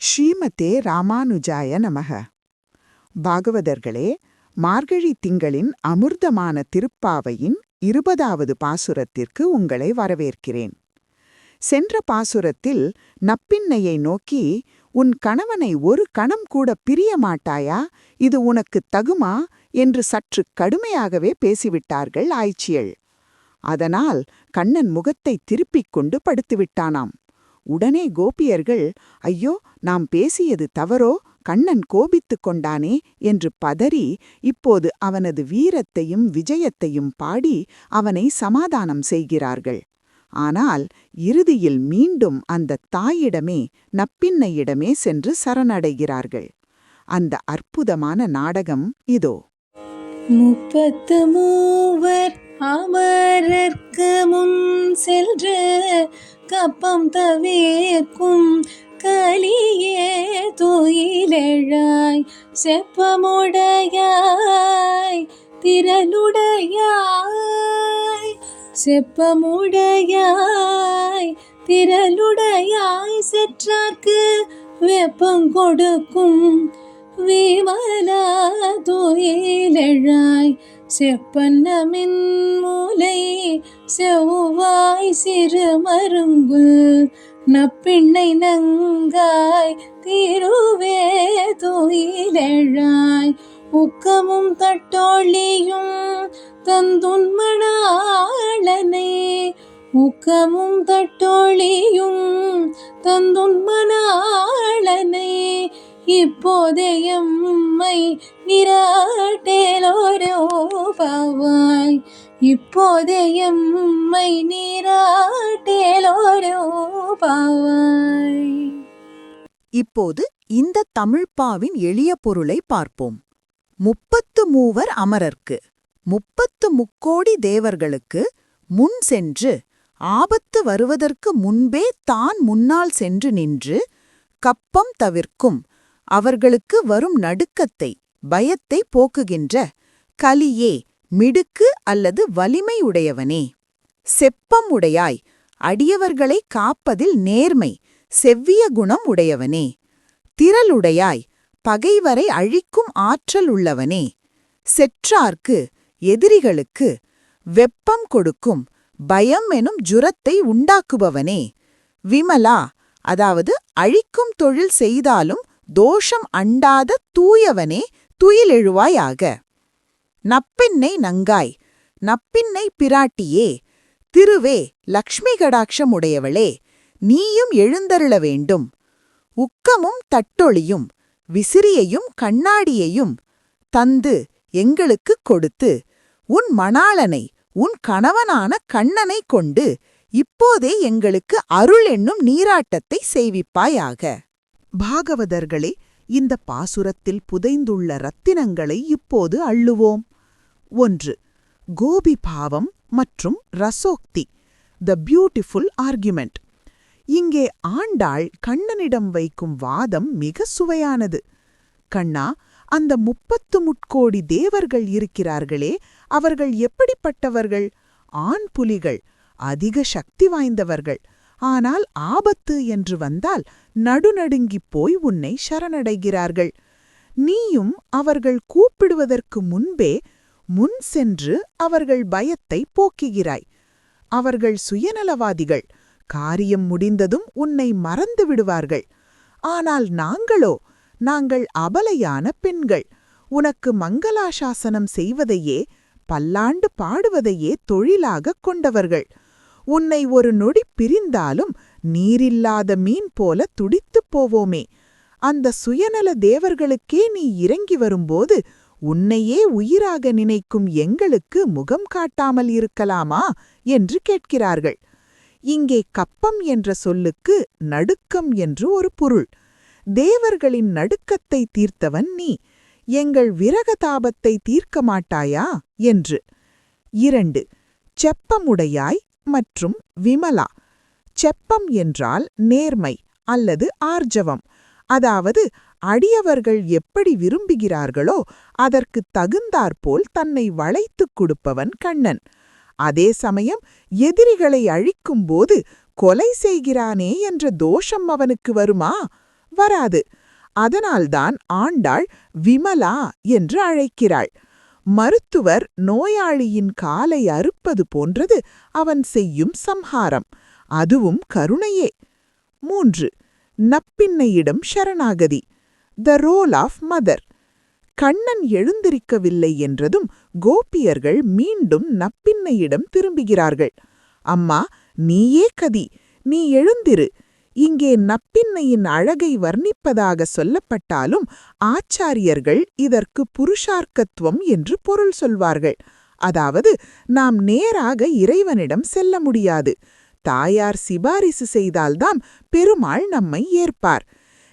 ஸ்ரீமதே ராமானுஜாய நமக. பாகவதர்களே, மார்கழி திங்களின் அமிர்தமான திருப்பாவையின் 20வது பாசுரத்திற்கு உங்களை வரவேற்கிறேன். சென்ற பாசுரத்தில் நப்பின்னையை நோக்கி, உன் கணவனை ஒரு கணம் கூட பிரிய மாட்டாயா, இது உனக்குத் தகுமா என்று சற்று கடுமையாகவே பேசிவிட்டார்கள் ஆய்ச்சியள். அதனால் கண்ணன் முகத்தை திருப்பிக் கொண்டு படுத்துவிட்டானாம். உடனே கோபியர்கள், ஐயோ, நாம் பேசியது தவறோ, கண்ணன் கோபித்துக் கொண்டானே என்று பதறி இப்போது அவனது வீரத்தையும் விஜயத்தையும் பாடி அவனை சமாதானம் செய்கிறார்கள். ஆனால் இறுதியில் மீண்டும் அந்த தாயிடமே, நப்பின்னையிடமே சென்று சரணடைகிறார்கள். அந்த அற்புதமான நாடகம் இதோ. 33 அமரர்க்கு முன் சென்று கப்பம் தவிர்க்கும் கலியே துயிலெழாய் செப்பமுடையாய் திரளுடையாய் செப்பமுடையாய் திரளுடையாய் செற்றார்க்கு வெப்பம் கொடுக்கும் விமலா துயிலெழாய் செப்பன்னமின் மூலை செவ்வாய் சிறு மருங்குல் நப்பிண்ணை நங்காய் திருவே துயிலெழாய் உக்கமும் தட்டோழியும் தந்துன்மணாளனை உக்கமும் தட்டோழியும் தந்துன்மணாளனை இப்போதையம்மை நீராட்டேலோரோ பாவாய் இப்போதையம்மை நீராட்டேலோரோ பாவாய். இப்போது இந்த தமிழ்ப்பாவின் எளிய பொருளை பார்ப்போம். 33 அமரர்க்கு 33 தேவர்களுக்கு முன் சென்று ஆபத்து வருவதற்கு முன்பே தான் முன்னால் சென்று நின்று கப்பம் தவிர்க்கும், அவர்களுக்கு வரும் நடுக்கத்தை பயத்தை போக்குகின்ற கலியே, மிடுக்கு அல்லது வலிமை உடையவனே, செப்பம் உடையாய், அடியவர்களை காப்பதில் நேர்மை செவ்விய குணம் உடையவனே, திரளுடையாய், பகைவரை அழிக்கும் ஆற்றல் உள்ளவனே, செற்றார்க்கு எதிரிகளுக்கு வெப்பம் கொடுக்கும் பயம் எனும் ஜுரத்தை உண்டாக்குபவனே, விமலா, அதாவது அழிக்கும் தொழில் செய்தாலும் தோஷம் அண்டாத தூயவனே, துயிலெழுவாயாக. நப்பின்னை நங்காய், நப்பின்னை பிராட்டியே, திருவே, லக்ஷ்மி கடாட்சம் உடையவளே, நீயும் எழுந்தருள வேண்டும். உக்கமும் தட்டொளியும் விசிறியையும் கண்ணாடியையும் தந்து எங்களுக்குக் கொடுத்து உன் மணாளனை, உன் கணவனான கண்ணனை கொண்டு இப்போதே எங்களுக்கு அருள் என்னும் நீராட்டத்தை செய்விப்பாயாக. பாகவதர்களே, இந்த பாசுரத்தில் புதைந்துள்ள ரத்தினங்களை இப்போது அள்ளுவோம். 1. கோபி பாவம் மற்றும் ரசோக்தி, த பியூட்டிஃபுல் ஆர்குமெண்ட். இங்கே ஆண்டாள் கண்ணனிடம் வைக்கும் வாதம் மிக சுவையானது. கண்ணா, அந்த 33 தேவர்கள் இருக்கிறார்களே, அவர்கள் எப்படிப்பட்டவர்கள்? ஆண் புலிகள், அதிக சக்தி வாய்ந்தவர்கள். ஆனால் ஆபத்து என்று வந்தால் நடுநடுங்கிப் போய் உன்னை சரணடைகிறார்கள். நீயும் அவர்கள் கூப்பிடுவதற்கு முன்பே முன் சென்று அவர்கள் பயத்தை போக்குகிறாய். அவர்கள் சுயநலவாதிகள், காரியம் முடிந்ததும் உன்னை மறந்து விடுவார்கள். ஆனால் நாங்கள் அபலையான பெண்கள், உனக்கு மங்களாசாசனம் செய்வதையே, பல்லாண்டு பாடுவதையே தொழிலாகக் கொண்டவர்கள். உன்னை ஒரு நொடி பிரிந்தாலும் நீரில்லாத மீன் போல துடித்துப் போவோமே. அந்த சுயநல தேவர்களுக்கே நீ இறங்கி வரும்போது உன்னையே உயிராக நினைக்கும் எங்களுக்கு முகம் காட்டாமல் இருக்கலாமா என்று கேட்கிறார்கள். இங்கே கப்பம் என்ற சொல்லுக்கு நடுக்கம் என்று ஒரு பொருள். தேவர்களின் நடுக்கத்தை தீர்த்தவன் நீ, எங்கள் விரகதாபத்தை தீர்க்க மாட்டாயா என்று. 2. செப்பமுடையாய் மற்றும் விமலா. செப்பம் என்றால் நேர்மை அல்லது ஆர்ஜவம், அதாவது அடியவர்கள் எப்படி விரும்புகிறார்களோ அதற்குத் தகுந்தாற்போல் தன்னை வளைத்துக் கொடுப்பவன் கண்ணன். அதே சமயம் எதிரிகளை அழிக்கும்போது கொலை செய்கிறானே என்ற தோஷம் அவனுக்கு வருமா? வராது. அதனால்தான் ஆண்டாள் விமலா என்று அழைக்கிறாள். மருத்துவர் நோயாளியின் காலை அறுப்பது போன்றது அவன் செய்யும் சம்ஹாரம். அதுவும் கருணையே. 3. நப்பின்னையிடம் சரணாகதி. The role of mother. Kannan எழுந்திருக்கவில்லை என்றதும் கோபியர்கள் மீண்டும் நப்பின்னையிடம் திரும்புகிறார்கள். அம்மா, நீயே கதி, நீ எழுந்திரு. இங்கே நப்பின்னையின் அழகை வர்ணிப்பதாக சொல்லப்பட்டாலும் ஆச்சாரியர்கள் இதற்கு புருஷார்க்கத்துவம் என்று பொருள் சொல்வார்கள். அதாவது, நாம் நேராக இறைவனிடம் செல்ல முடியாது. தாயார் சிபாரிசு செய்தால்தான் பெருமாள் நம்மை ஏற்பார்.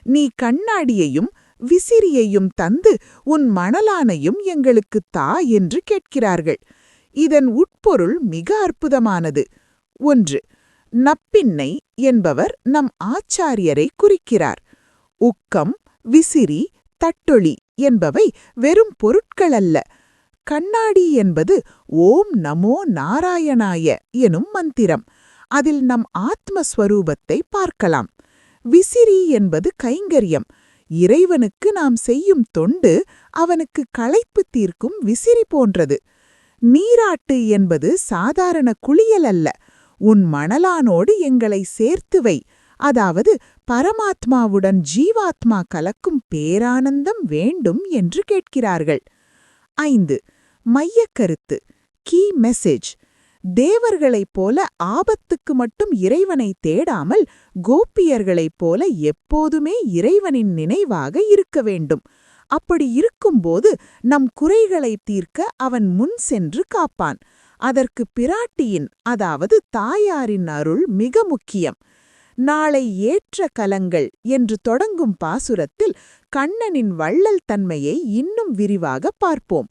நீ கண்ணாடியையும் விசிறியையும் தந்து உன் மணலானையும் எங்களுக்குத் தா என்று கேட்கிறார்கள். இதன் உட்பொருள் மிக அற்புதமானது. 1. நப்பின்னை என்பவர் நம் ஆச்சாரியரை குறிக்கிறார். உக்கம், விசிறி, தட்டொளி என்பவை வெறும் பொருட்களல்ல. கண்ணாடி என்பது ஓம் நமோ நாராயணாய எனும் மந்திரம். அதில் நம் ஆத்மஸ்வரூபத்தை பார்க்கலாம். விசிறி என்பது கைங்கரியம். இறைவனுக்கு நாம் செய்யும் தொண்டு அவனுக்கு களைப்பு தீர்க்கும் விசிறி போன்றது. நீராட்டு என்பது சாதாரண குளியல் அல்ல. உன் மணலானோடு எங்களை சேர்த்து வை, அதாவது பரமாத்மாவுடன் ஜீவாத்மா கலக்கும் பேரானந்தம் வேண்டும் என்று கேட்கிறார்கள். 5. மையக்கருத்து, கீ மெசேஜ். தேவர்களைப் போல ஆபத்துக்கு மட்டும் இறைவனை தேடாமல் கோபியர்களைப் போல எப்போதுமே இறைவனின் நினைவாக இருக்க வேண்டும். அப்படி இருக்கும்போது நம் குறைகளை தீர்க்க அவன் முன் சென்று காப்பான். அதற்கு பிராட்டியின், அதாவது தாயாரின் அருள் மிக முக்கியம். நாளை ஏற்ற கலங்கள் என்று தொடங்கும் பாசுரத்தில் கண்ணனின் வள்ளல் தன்மையை இன்னும் விரிவாக பார்ப்போம்.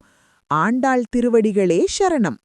ஆண்டாள் திருவடிகளே சரணம்.